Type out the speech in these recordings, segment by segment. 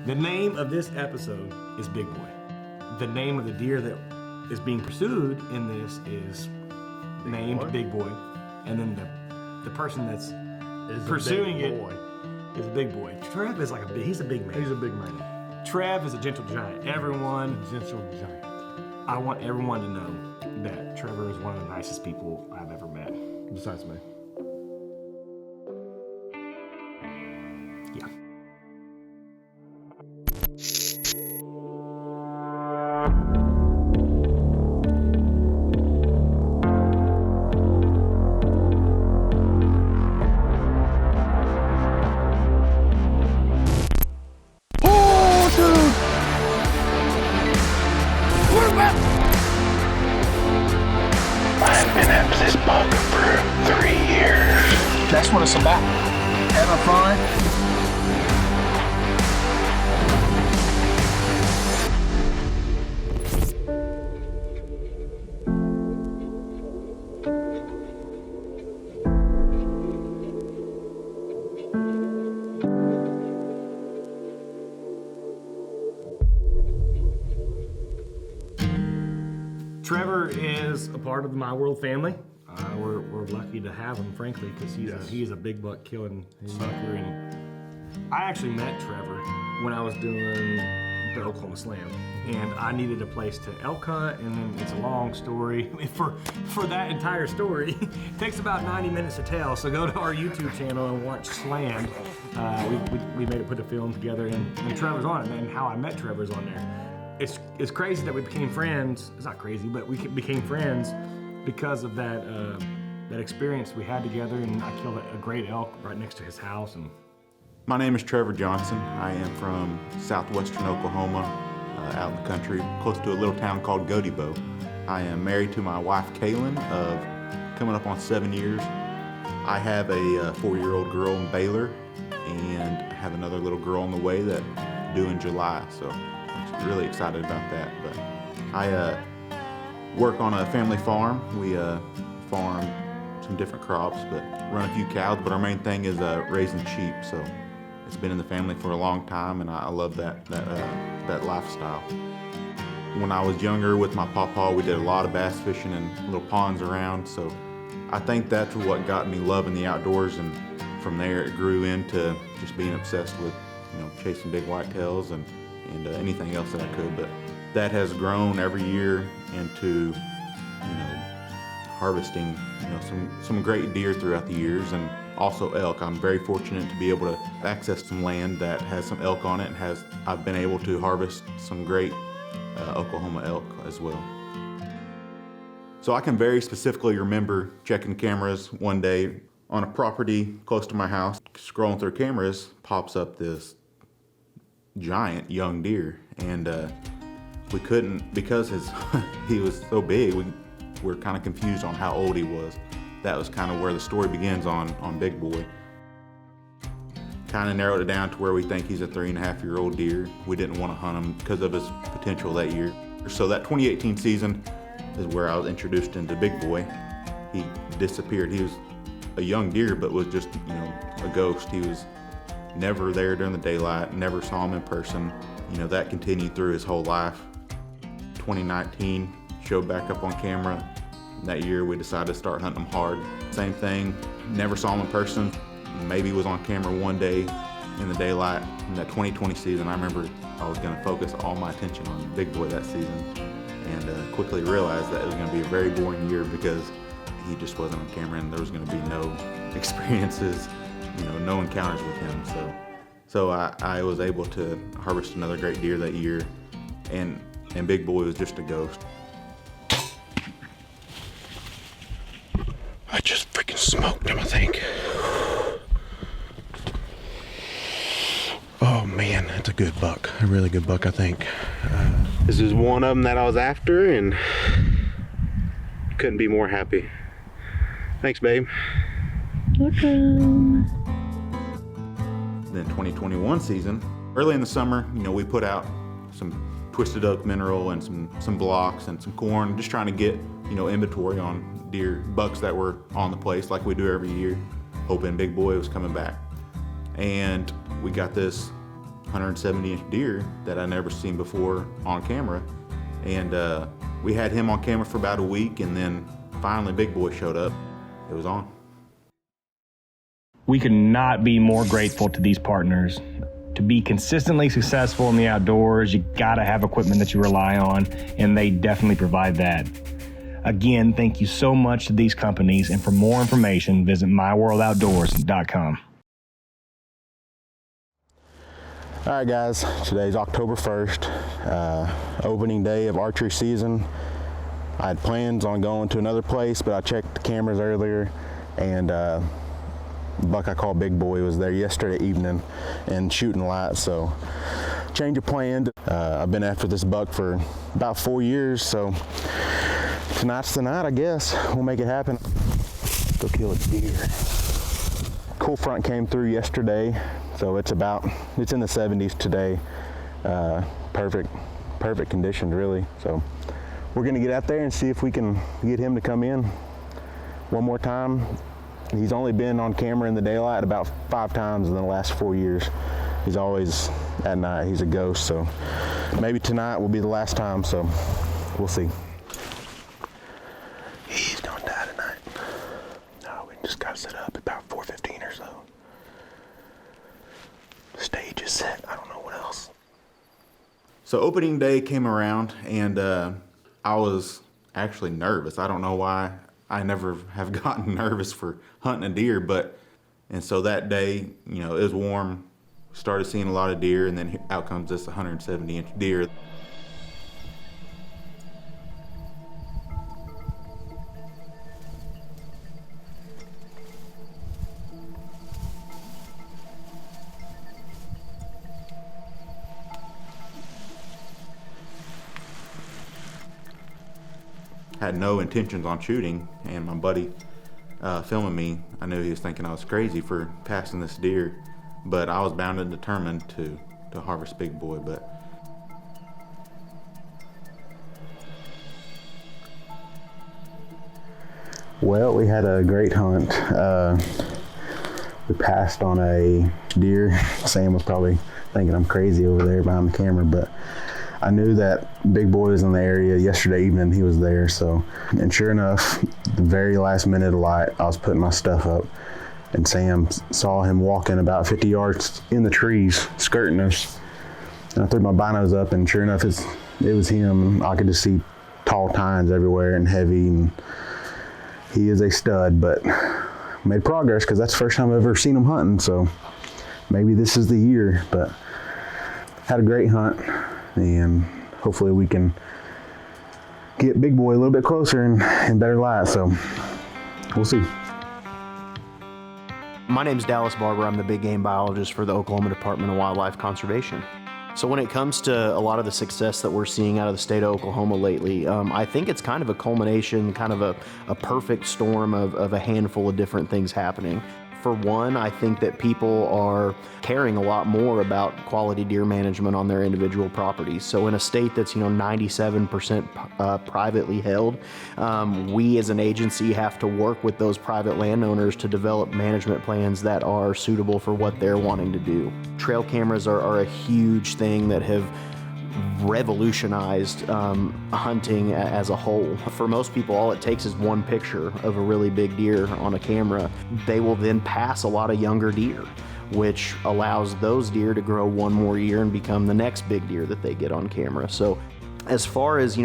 The name of this episode is Big Boy. The name of the deer that is being pursued in this is named Big Boy. And then the person that's pursuing it is a big boy. Trev is he's a big man. He's a big man. Trev is a gentle giant. Gentle giant. I want everyone to know that Trevor is one of the nicest people I've ever met. Besides me. Yeah. I've been after this bug for 3 years. That's what it's about. Having fun. Trevor is a part of the My World family. We're lucky to have him, frankly, because he's a big buck killing sucker. And I actually met Trevor when I was doing the Oklahoma Slam, and I needed a place to elk hunt. And then it's a long story. For that entire story, it takes about 90 minutes to tell. So go to our YouTube channel and watch Slammed. We made it, put a film together, and Trevor's on it. And how I met Trevor's on there. It's crazy that we became friends. It's not crazy, but we became friends because of that experience we had together, and I killed a great elk right next to his house. And my name is Trevor Johnson. I am from southwestern Oklahoma, out in the country, close to a little town called Godebo. I am married to my wife, Kaylin, of coming up on 7 years. I have a 4-year-old girl in Baylor, and have another little girl on the way that due in July. So I'm really excited about that. But I work on a family farm. We farm some different crops, but run a few cows. But our main thing is raising sheep. So it's been in the family for a long time, and I love that lifestyle. When I was younger with my pawpaw, we did a lot of bass fishing in little ponds around. So I think that's what got me loving the outdoors, and from there it grew into just being obsessed with, chasing big whitetails and anything else that I could. But that has grown every year into, harvesting, some great deer throughout the years, and also elk. I'm very fortunate to be able to access some land that has some elk on it, and I've been able to harvest some great Oklahoma elk as well. So I can very specifically remember checking cameras one day on a property close to my house. Scrolling through cameras, pops up this giant young deer, and we couldn't, because he was so big, we're kind of confused on how old he was. That was kind of where the story begins on Big Boy. Kind of narrowed it down to where we think he's a 3.5-year-old deer. We didn't want to hunt him because of his potential that year. So that 2018 season is where I was introduced into Big Boy. He disappeared. He was a young deer, but was just, a ghost. He was never there during the daylight, never saw him in person. That continued through his whole life. 2019, showed back up on camera. That year we decided to start hunting him hard. Same thing, never saw him in person. Maybe was on camera one day in the daylight. In that 2020 season, I remember I was gonna focus all my attention on Big Boy that season, and quickly realized that it was gonna be a very boring year because he just wasn't on camera, and there was gonna be no experiences, no encounters with him. So I was able to harvest another great deer that year, and Big Boy was just a ghost. I just freaking smoked him, I think. Oh man, that's a good buck. A really good buck, I think. This is one of them that I was after, and couldn't be more happy. Thanks, babe. Welcome. Then 2021 season, early in the summer, we put out some twisted oak mineral and some blocks and some corn, just trying to get, inventory on bucks that were on the place like we do every year, hoping Big Boy was coming back. And we got this 170-inch deer that I never seen before on camera. And we had him on camera for about a week, and then finally Big Boy showed up. It was on. We could not be more grateful to these partners. To be consistently successful in the outdoors, you gotta have equipment that you rely on, and they definitely provide that. Again, thank you so much to these companies, and for more information, visit myworldoutdoors.com. All right, guys, today's October 1st, opening day of archery season. I had plans on going to another place, but I checked the cameras earlier, and the buck I call Big Boy was there yesterday evening and shooting light, so change of plan. I've been after this buck for about 4 years, so tonight's the night, I guess. We'll make it happen. Go kill a deer. Cool front came through yesterday, so it's in the 70s today. Perfect conditions, really. So we're gonna get out there and see if we can get him to come in one more time. He's only been on camera in the daylight about 5 times in the last 4 years. He's always at night. He's a ghost, so maybe tonight will be the last time, so we'll see. He's gonna die tonight. No, we just gotta set up about 4:15 or so. The stage is set. I don't know what else. So opening day came around, and I was actually nervous. I don't know why. I never have gotten nervous for hunting a deer, and so that day, it was warm, started seeing a lot of deer, and then out comes this 170-inch deer. Had no intentions on shooting, and my buddy filming me, I knew he was thinking I was crazy for passing this deer, but I was bound and determined to harvest Big Boy. But well, we had a great hunt. We passed on a deer. Sam was probably thinking I'm crazy over there behind the camera, but I knew that Big Boy was in the area yesterday evening. He was there, so, and sure enough, the very last minute of light, I was putting my stuff up, and Sam saw him walking about 50 yards in the trees, skirting us. And I threw my binos up, and sure enough, it was him. I could just see tall tines everywhere and heavy, and he is a stud, but made progress because that's the first time I've ever seen him hunting, so maybe this is the year. But had a great hunt, and hopefully we can get Big Boy a little bit closer and better light, so we'll see. My name's Dallas Barber. I'm the big game biologist for the Oklahoma Department of Wildlife Conservation. So when it comes to a lot of the success that we're seeing out of the state of Oklahoma lately, I think it's kind of a culmination, kind of a perfect storm of a handful of different things happening. For one, I think that people are caring a lot more about quality deer management on their individual properties. So in a state that's 97% privately held, we as an agency have to work with those private landowners to develop management plans that are suitable for what they're wanting to do. Trail cameras are a huge thing that have revolutionized hunting as a whole. For most people, all it takes is one picture of a really big deer on a camera. They will then pass a lot of younger deer, which allows those deer to grow one more year and become the next big deer that they get on camera. So as far as,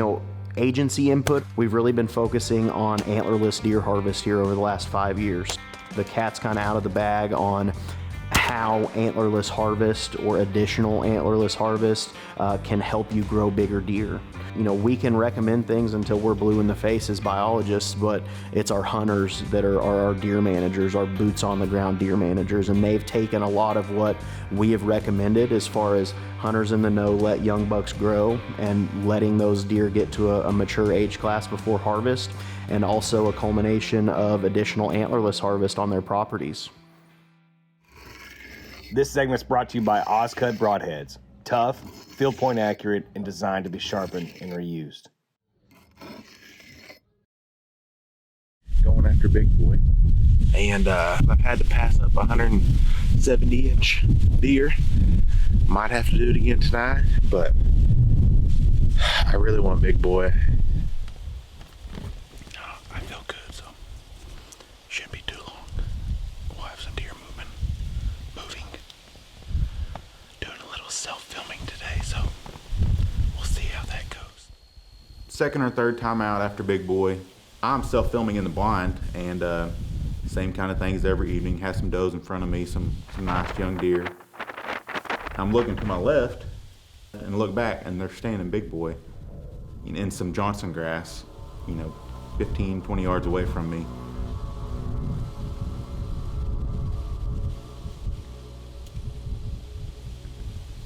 agency input, we've really been focusing on antlerless deer harvest here over the last 5 years. The cat's kind of out of the bag on how antlerless harvest or additional antlerless harvest can help you grow bigger deer. We can recommend things until we're blue in the face as biologists, but it's our hunters that are our deer managers, our boots on the ground deer managers, and they've taken a lot of what we have recommended as far as hunters in the know, let young bucks grow, and letting those deer get to a mature age class before harvest, and also a culmination of additional antlerless harvest on their properties. This segment's brought to you by Ozcut Broadheads. Tough, field point accurate, and designed to be sharpened and reused. Going after Big Boy. And I've had to pass up 170 70-inch deer. Might have to do it again tonight, but I really want big boy. I feel good, so shouldn't be too long. We'll have some deer moving. Doing a little self-filming today, so we'll see how that goes. Second or third time out after big boy, I'm self-filming in the blind, and same kind of things every evening. Have some does in front of me, some nice young deer. I'm looking to my left and look back, and they're standing big boy in some Johnson grass, 15, 20 yards away from me.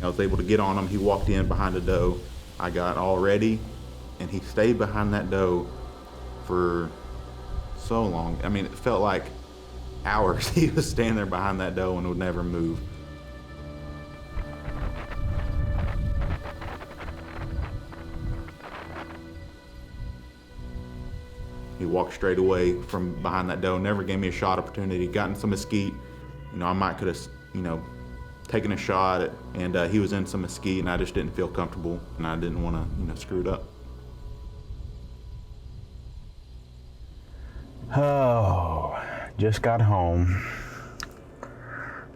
I was able to get on him. He walked in behind a doe. I got all ready, and he stayed behind that doe for so long. I mean, it felt like hours. He was standing there behind that doe and would never move. He walked straight away from behind that doe, never gave me a shot opportunity. Got in some mesquite. I might could have, taken a shot and he was in some mesquite, and I just didn't feel comfortable, and I didn't want to, screw it up. Oh, just got home.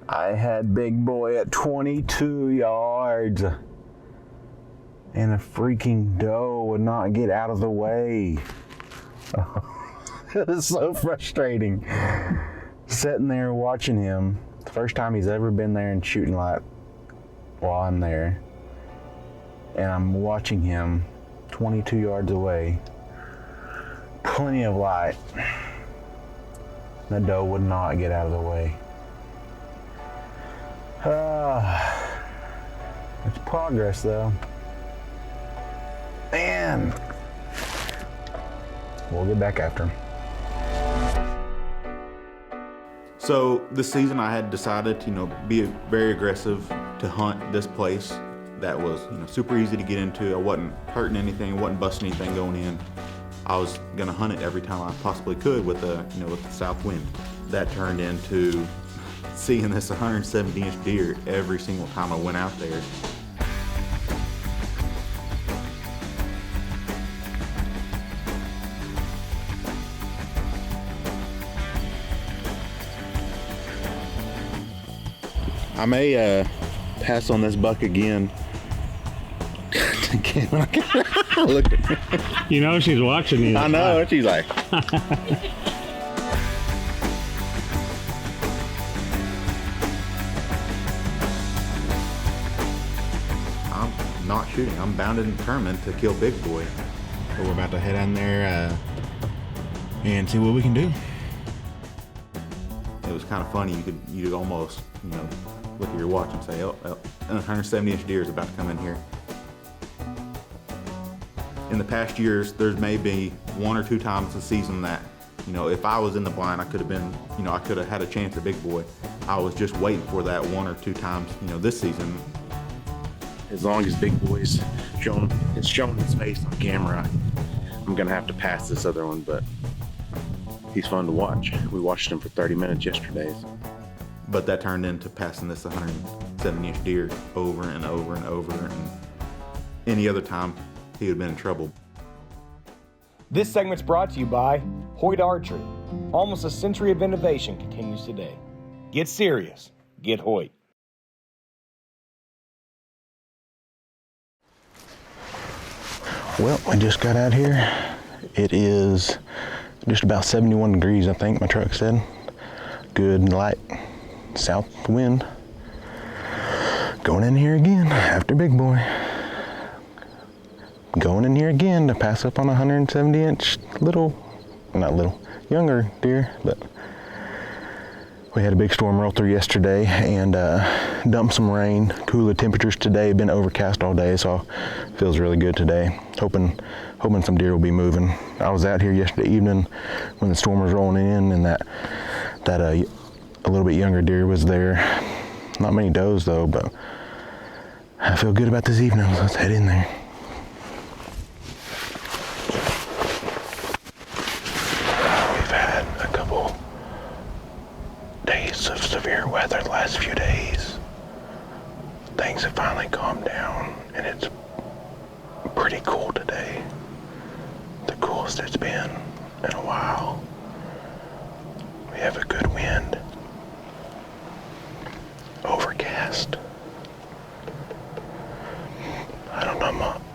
I had big boy at 22 yards, and a freaking doe would not get out of the way. It was so frustrating. Sitting there watching him, the first time he's ever been there and shooting light while I'm there, and I'm watching him 22 yards away, plenty of light. The doe would not get out of the way. It's progress though. Man, we'll get back after him. So this season I had decided to, be very aggressive to hunt this place that was, super easy to get into. I wasn't hurting anything, wasn't busting anything going in. I was gonna hunt it every time I possibly could with the south wind. That turned into seeing this 170-inch deer every single time I went out there. I may pass on this buck again. Look at her. She's watching you. I know, she's like. I'm not shooting. I'm bound and determined to kill big boy. So we're about to head in there and see what we can do. It was kind of funny. You could almost, look at your watch and say, oh, an 170-inch deer is about to come in here. In the past years, there's maybe one or two times a season that, if I was in the blind, I could have been, I could have had a chance at big boy. I was just waiting for that one or two times, this season. As long as big boy's showing his face on camera, I'm gonna have to pass this other one, but he's fun to watch. We watched him for 30 minutes yesterday. But that turned into passing this 170-inch deer over and over and over, and any other time, he would have been in trouble. This segment's brought to you by Hoyt Archery. Almost a century of innovation continues today. Get serious. Get Hoyt. Well, I just got out here. It is just about 71 degrees, I think my truck said. Good light south wind. Going in here again after big boy. Going in here again to pass up on a 170-inch younger deer, but we had a big storm roll through yesterday and dumped some rain. Cooler temperatures today, been overcast all day, so feels really good today. Hoping some deer will be moving. I was out here yesterday evening when the storm was rolling in, and that a little bit younger deer was there. Not many does though, but I feel good about this evening. Let's head in there. We've had a couple days of severe weather the last few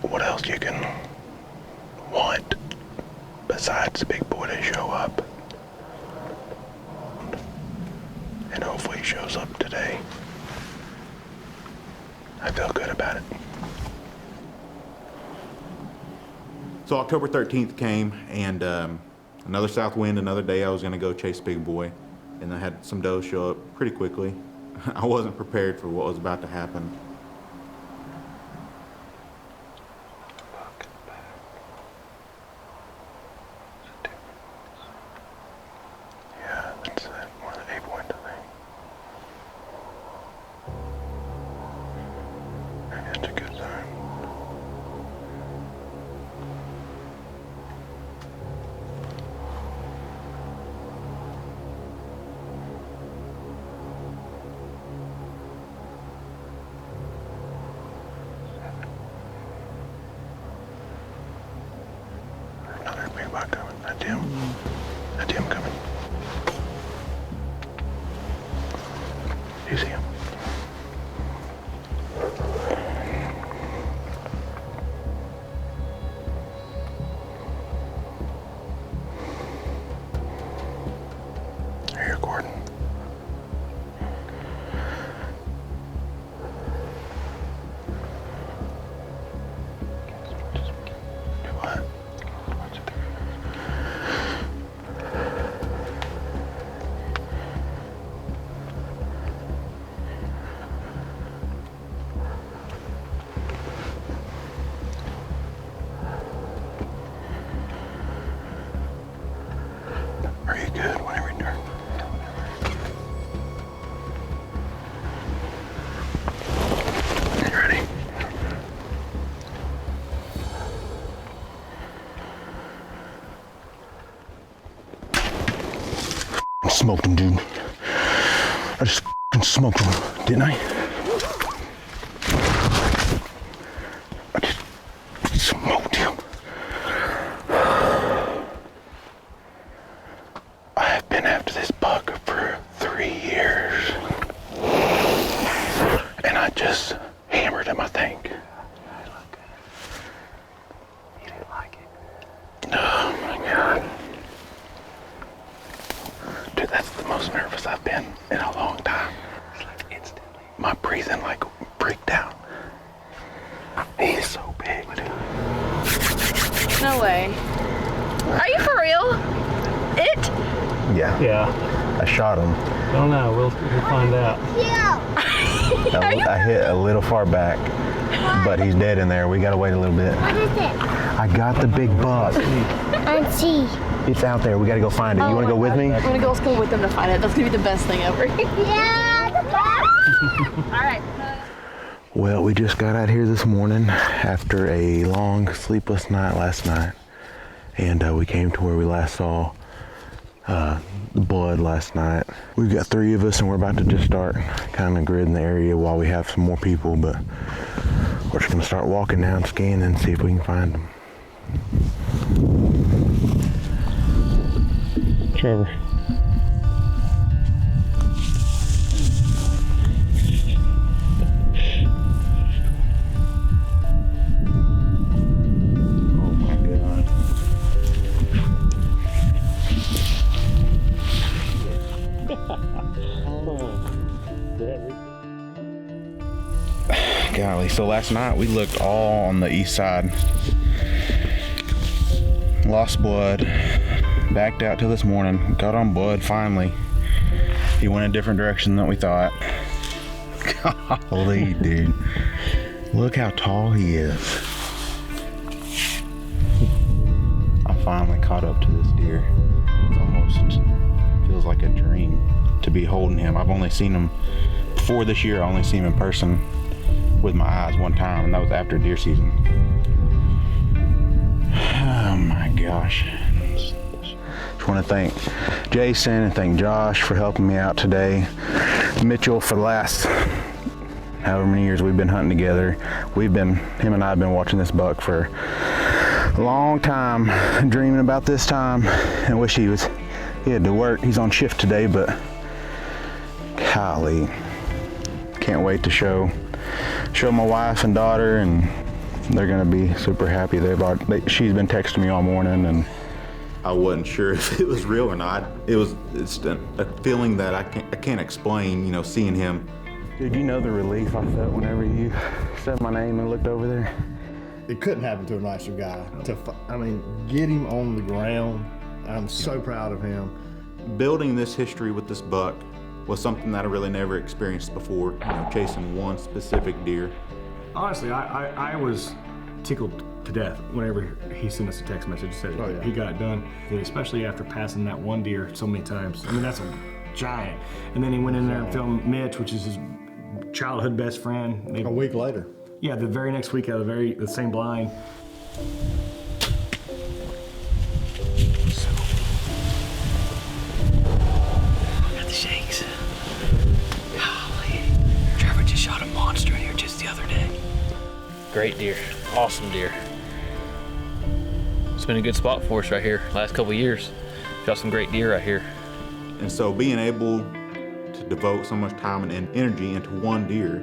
what else you can want besides the big boy to show up. And hopefully he shows up today. I feel good about it. So October 13th came, and another south wind, another day I was gonna go chase big boy, and I had some does show up pretty quickly. I wasn't prepared for what was about to happen. Yeah, that's one of the 8-point thing. Maybe that's a good sign. Another big buck coming. That's him. That's him coming. You see him? Here, Gordon. Do what? Are you good whenever you turn? You ready? Smoked him, dude. I just smoked him, didn't I? I just smoked him. I've been after this buck for 3 years. And I just hammered him, I think. You didn't like it? Oh my God. Dude, that's the most nervous I've been in a long time. It's like instantly. My breathing like freaked out. He's so big, dude. No way. Are you for real? It? Yeah. Yeah. I shot him. Don't know. We'll find out. I hit a little far back, but he's dead in there. We gotta wait a little bit. What is it? I got the big buck. I see. It's out there. We gotta go find it. You wanna go with me? I'm gonna go. Let's go with them to find it. That's gonna be the best thing ever. Yeah. All right. Well, we just got out here this morning after a long sleepless night last night, and we came to where we last saw the blood last night. We've got 3 of us, and we're about to just start kind of gridding the area while we have some more people, but we're just gonna start walking down, scanning, and see if we can find them. Trevor. Oh my God. Golly, so last night we looked all on the east side. Lost blood. Backed out till this morning. Got on blood finally. He went a different direction than we thought. Golly, dude. Look how tall he is. I finally caught up to this deer. It almost feels like a dream to be holding him. I've only seen him before this year. I only seen him in person with my eyes one time, and that was after deer season. Oh my gosh. Just want to thank Jason and thank Josh for helping me out today. Mitchell for the last however many years we've been hunting together. Him and I have been watching this buck for a long time, dreaming about this time, and wish he had to work. He's on shift today, but golly, can't wait to show my wife and daughter and they're gonna be super happy. She's been texting me all morning, and I wasn't sure if it was real or not. It's a feeling that I can't explain, you know, seeing him. dude, you know the relief I felt whenever you said my name and looked over there. It couldn't happen to a nicer guy. Get him on the ground. I'm so proud of him. Building this history with this buck was something that I really never experienced before, you know, chasing one specific deer. Honestly, I was tickled to death whenever he sent us a text message and said he got it done, especially after passing that one deer so many times. I mean, that's a giant. And then he went in there and filmed Mitch, which is his childhood best friend. A week later. Yeah, the very next week out of the same blind. Got the shakes. Golly. Trevor just shot a monster in here just the other day. Great deer. Awesome deer. It's been a good spot for us right here. Last couple of years. Shot some great deer right here. And so being able to devote so much time and energy into one deer,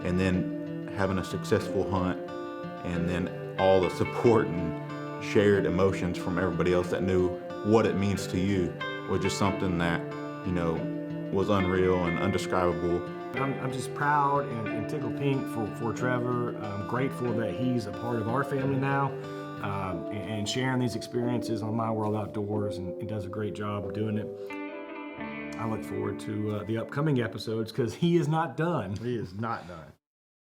and then having a successful hunt, and then all the support and shared emotions from everybody else that knew what it means to you was just something that, you know, was unreal and undescribable. I'm just proud and tickled pink for Trevor. I'm grateful that he's a part of our family now, and sharing these experiences on My World Outdoors, and does a great job of doing it. I look forward to the upcoming episodes because he is not done. He is not done.